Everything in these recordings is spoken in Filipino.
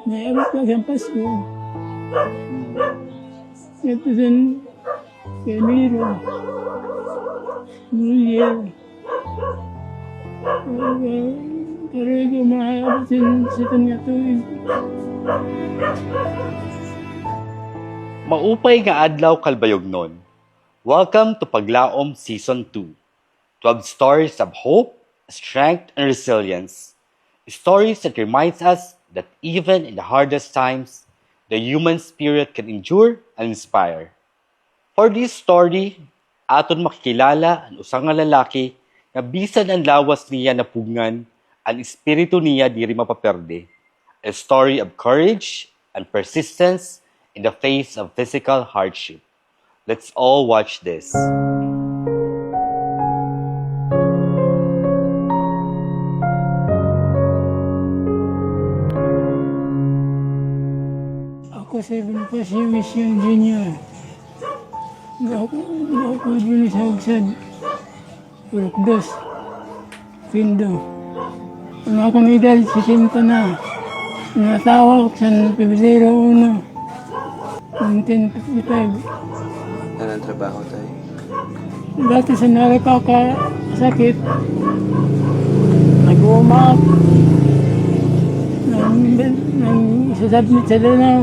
Naabot pa ang Pasko. Ito sa Enero, New Year. Pero ito maabot sa nga tuwing. Maupay nga adlaw kalbayognon. Welcome to Paglaom Season 2. 12 stories of hope, strength, and resilience. Stories that reminds us that even in the hardest times, the human spirit can endure and inspire. For this story, aton makikilala ang usang nga lalaki nga bisan ang lawas niya napugngan, ang espiritu niya diri mapaperde. A story of courage and persistence in the face of physical hardship. Let's all watch this. Ako sa Bonifacio Mission Jr. Ako din sa Ugsad. Urukdos. Pindo. Ang akong edad, 60 na. Natawag sa Pebrero 1. 1955. Anong trabaho tayo? Dati sa nakakasakit, nag-umak, nang isasabit sa danaw,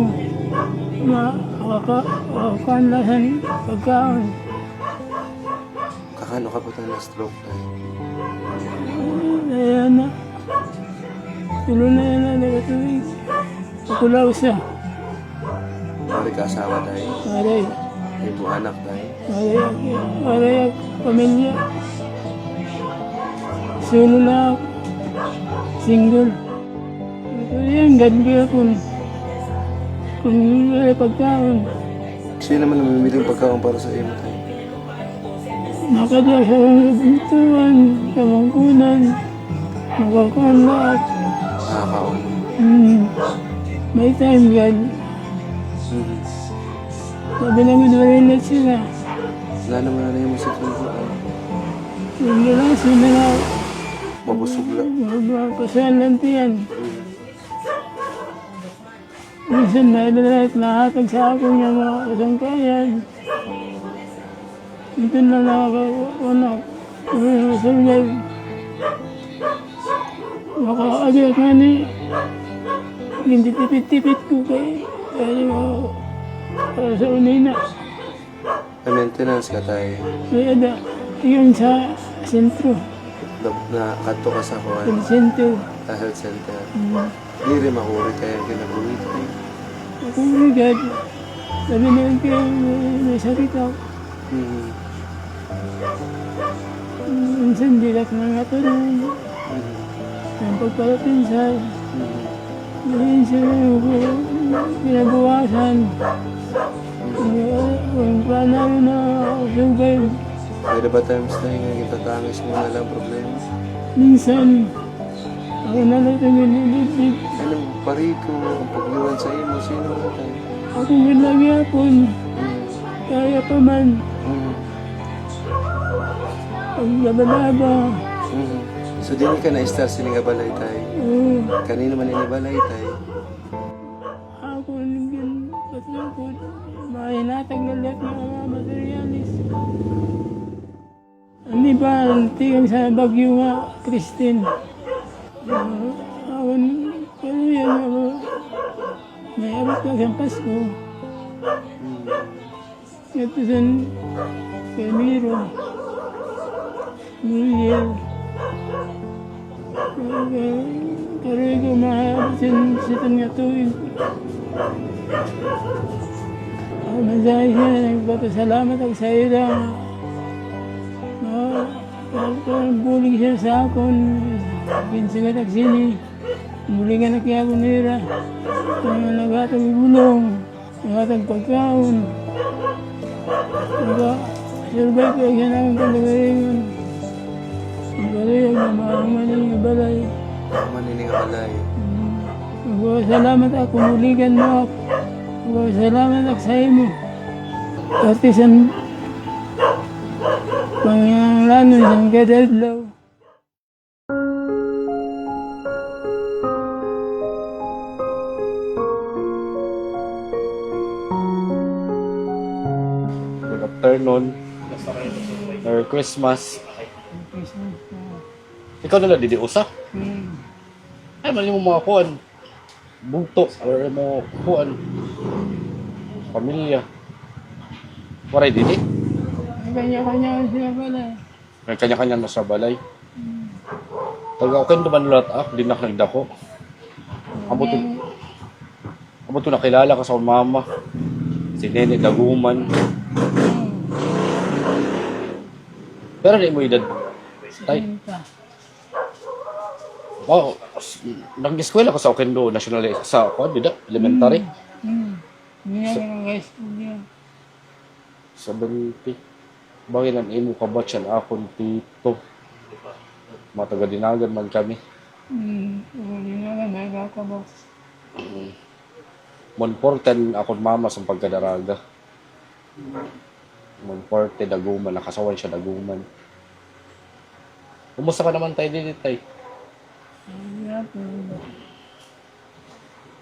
makakanlasan pagkaon. Kakano ka po tayo na stroke tayo? Ayan na. Tulo na yan na nagatuloy. Pakulaw siya. Pari ka asawa tayo? Aray. May po anak tayo? Aray ang pamilya. Solo na ako. Single. Ito yan, ganda kung wala pagkaon. Sino naman namimiling pagkaon para sa iyo tayo? Nakadya sa bintuan, sa mangkunan, makakaon lahat. Nakakaon. May time yan. Sabi namin marilat sila. Wala naman na yung musik ng buwan. Yung lalaki na Mabusog lang. pasalan yan. Minsan nailalat nahatag sa akin yung mga kasangkayan. Ito na nakakawanak. Survive. Makaagay ka ni. Hindi tipit-tipit ko kaya para sa unina. May maintenance ka tayo. Kaya da, yun sa sentro. Nakato ka sa Sa kuwan. sentro. Sa health center. Di rin makuri kaya kinabuhi tayo. Ako agad. Sabi na yun kayo, may sakit ako. Minsan dilak na nga ito rin. Ang pagpalapinsan. Minsan pinabuwasan. Ang plano na survive. May ba times tayo nga itatangis mo na lang problema? Minsan, ako na lang ito nililibig. Anong parito ang pagluwan sa imo? Sino mo tayo? Ako ginlagyapon. Kaya pa man. Ang labalaba. So di ka na-star sining balay tayo? Kanino man inibalay tayo? Ako naging patukod. Mahinatag na lahat ng mga materialis. Ano ba ang tigang sa Bagyo nga, Christine? Ako, pero yan ako. May abot pa ang Pasko. Ito sa Enero, New Year. Pero ito maabot sa nga tuwing. Ako masahe siya, nagpapasalamat ako sa iyo lang. Bulig siya sa akon, pinsagat ak sini. Buligan na kaya ako nira. Naghatag bulong, naghatag pagkaon. Survive ko siya namin kalagaringan. Ang balay, ang mahaman ng balay. Manining balay. Salamat ako, muligan mo ako. Salamat ako sa imo. Artisan panganglanon ng kadadlaw. afternoon. Merry Christmas. Christmas pa. Ikaw na lang, didi usa. Hmm. Ay, mali mo mga kuan. Bugto, or mo kuan. Pamilya. Waray didi. Ay, kanya-kanya sila pala. May kanya-kanya na sa balay. Taga okay naman lahat di na nagdako. Amo to nakilala ka sa akong mama. Si Nene Daguman. Pero di mo edad. Tay. Pa. Oh, nag-eskwela ka sa Okendo National sa dida, elementary. Hindi na ng high school niya. 70. Bagay nan imo ka batch yan akong tito. Mga taga-dinagan man kami. Hindi na lang nagkakabaw. Monporten akong mama sa pagkadaraga. Monporte Daguman, nakasawan siya Daguman. Kumusta ka naman tayo dito tay?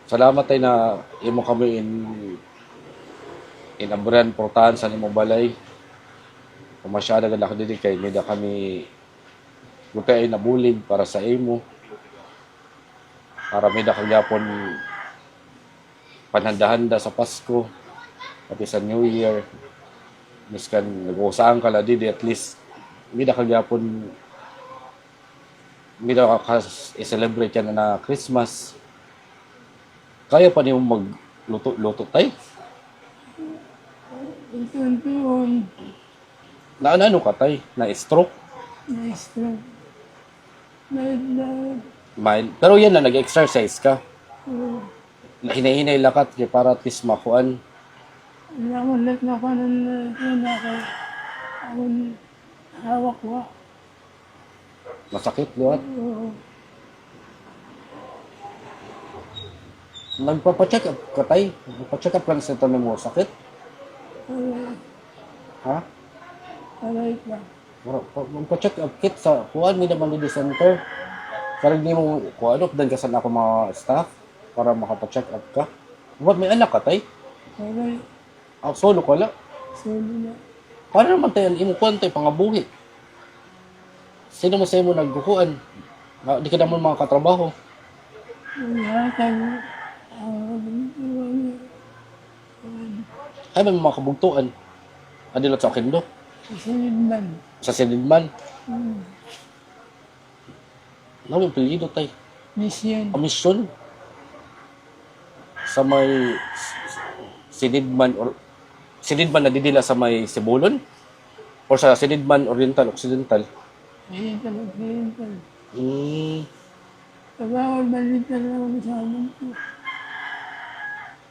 Salamat tayo na imo kami in abran portahan sa imong balay. Kung masyada ganda ka dito kay nida kami gutay nabulig para sa imo. Para may kagapon panhanda-handa sa Pasko pati sa New Year. Miskan nag-uusaan ka la didi at least may kagapon may i-celebrate yan na Christmas. Kaya pa niyo magluto-luto tay? Ito yun. Ano ka tay? Na-stroke? Na-stroke. Mild. Pero yan na, nag-exercise ka. Hinahinay lakat kaya para at least makuan. Wala akong lahat na kanan na akong hawak ko. Masakit luat. Oo. Nagpapacheck up ka tay? Nagpacheck up lang sa tanong mo. Sakit? Ha? Aray pa. Magpacheck up kit sa kuan mi naman di center. Karag di mo kuan up dan ka sa ako mga staff para makapacheck up ka. What may anak ka tay? Aray. Solo ka lang. Solo na. Para naman tayo imo kuan tay pangabuhi. Sino mo sa imo nagkukuan? Di ka naman mga katrabaho. Wala tayo. Ay, may mga kabugtuan. Adilot sa Okendo. Sinidman. Sa Sinidman. Ano yung pilido tay? Mission. Amisyon. Sa may Sinidman or Sinidman na didila sa may Sibulon? Or sa Sinidman Oriental, Occidental? Oriental. Pagkakal balit na lang ako sa amin ko.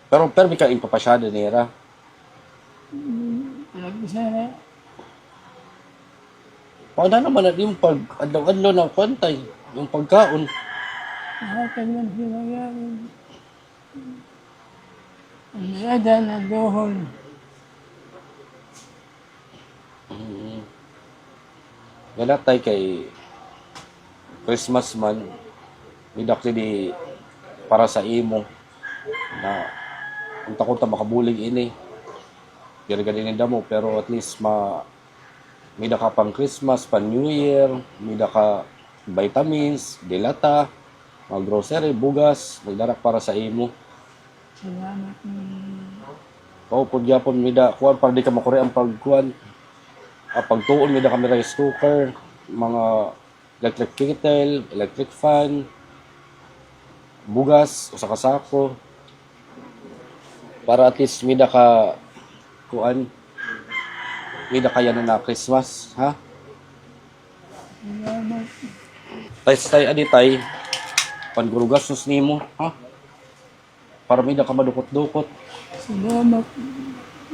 Pero may kain papasyada nira. Nag-isara. Paano naman na yung pag-adlaw-adlaw ng kwantay, yung pagkaon. Nakatag lang sila gawin. Ang mayada na dohon. Galatay kay Christmas man, may di para sa imo na kung takot makabulig ini. Pero ganin damo pero at least may ka pang Christmas, pang New Year, may ka vitamins, dilata, mga grocery, bugas, nagdarak para sa imo. Salamat. Pao pud gyapon may da kuan para di ka makuri ang pagkuan. Pagtuon may da kami rice cooker, mga electric kettle, electric fan, bugas, usa ka sako. Para at least may da ka kuan may da kaya na Christmas, ha? Salamat. Tay aditay pangurugas nus nimo, ha? Para may da ka madukot-dukot. Salamat.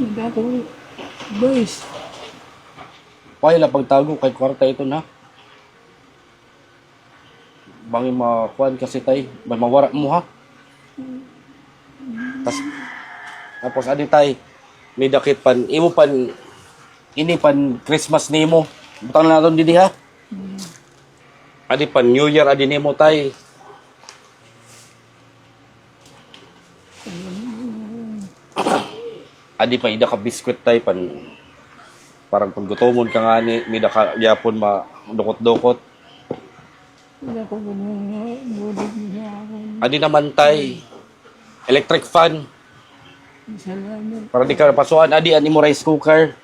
Nagkakaroon. Boys. Payla pagtago kay kwarta ito na. Bangi makuan kasi tay, may mawara mo ha. Tapos aditay may dakit pan imo pan ini pan Christmas nimo. Butang na naton didi ha. Adi pan New Year adi nimo tay. Adi pa ida ka biskwit tay pan Parang kung gutomon ka nga ni, mida ka yapon madukot-dukot. Wala ko gulong nga, bulig mo sa akin. Adi naman tay, electric fan. Salamat. Para di ka pasuan, adi ani mo rice cooker.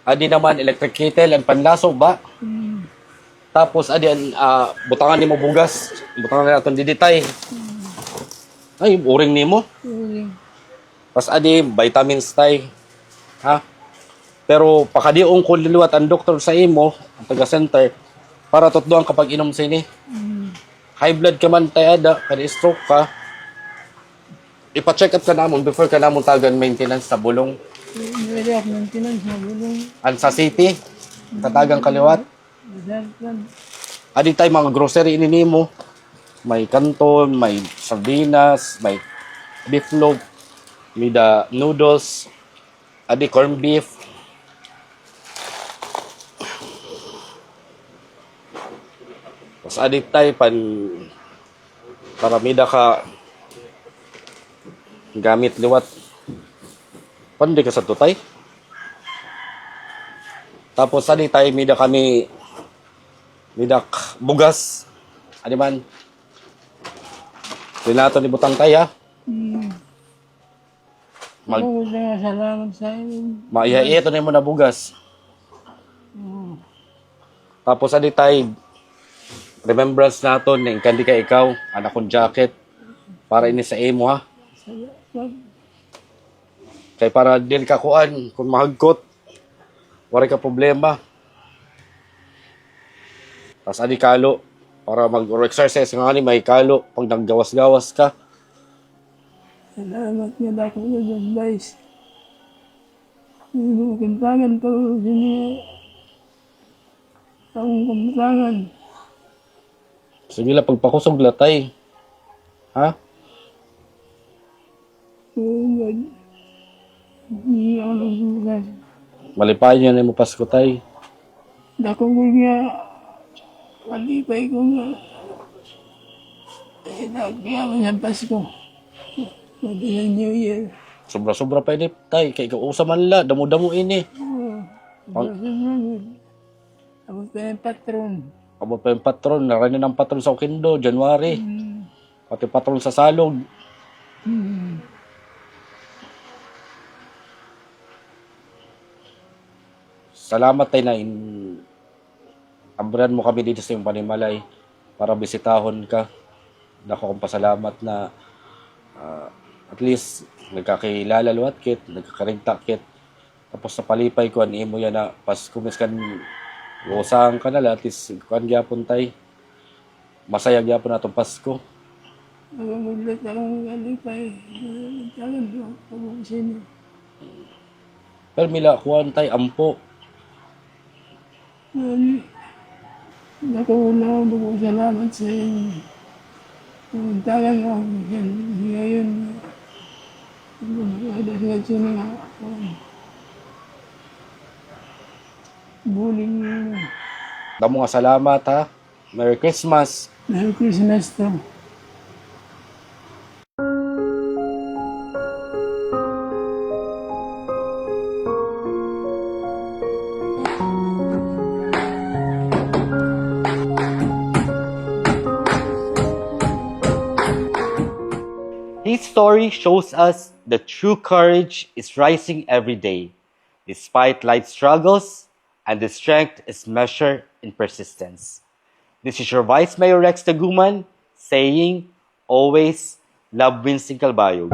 Adi naman electric kettle, ang panlaso ba? Tapos adi an butangan nimo bugas. Butangan na naton diditay. Ay, uring nimo. Uling. Pas adi vitamins tay. Ha? Pero pakadiong ko liwat ang doktor sa imo, ang taga center para tutduan kapag inom sini. High blood ka man tay ada, kani stroke ka. Ipa-check up ka namon before ka namon tagan maintenance sa bulong. Pwede ako maintenance na gulong. Ansa City, tatagang kaliwat. Masarap. Adi tay mga grocery ini nimo. May canton, may sardinas, may beef loaf, may da noodles, adi corned beef. Tapos adi tay para mida ka gamit liwat. Pandi ka sa tutay. Tapos adi tay mida bugas. Adi man. Tinato ni butang tay ha. Mag Ako na salamat sa inyo. maiya ito na mo na bugas. Tapos adi tay remembrance naton ning kandi ka ikaw anak kong jacket para ini sa imo ha. Salamat. Kay para din ka kuan kung mahagkot wala ka problema. Tas adi kalo para mag-exercise nga ni may kalo pag naggawas-gawas ka. Salamat nga dako sa advice. Hindi mo kintangan pa sini. Ang kumtangan. Sige la pagpakusog latay. Ha? Oh God. Hindi ako nagbukas. Malipayon niya mo Pasko tay. Dako ko nga. Malipay ko nga. Nagbiyaman sa Pasko. Pwede ng New Year. Sobra-sobra pa ini tay kay ikaw usa man la damo-damo ini. Ako pa yung patron. Abo pa yung patron, naranin ng patron sa Oquindo, January. Pati patron sa Salog. Salamat tayo na ambaran mo kami dito sa iyong Panimalay para bisitahon ka. Dako kong pasalamat na at least nagkakilala luwat kit, nagkakarigta kit. Tapos sa palipay ko, imo yan na pas kumiskan usahan ka na at least kuan gyapon tay. Masaya gyapon atong Pasko. Nagamulat akong malipay. Talan doon ako sini. Pero mila kuan tay ampo. Dako na ako salamat sa inyo. Talan ako ngayon. Ada sa sini nga. Buling nyo. Damo nga salamat ha. Merry Christmas. Merry Christmas to. His story shows us that true courage is rising every day, despite life's struggles, and the strength is measured in persistence. This is your Vice Mayor Rex Taguman saying, always love wins in Calbayog.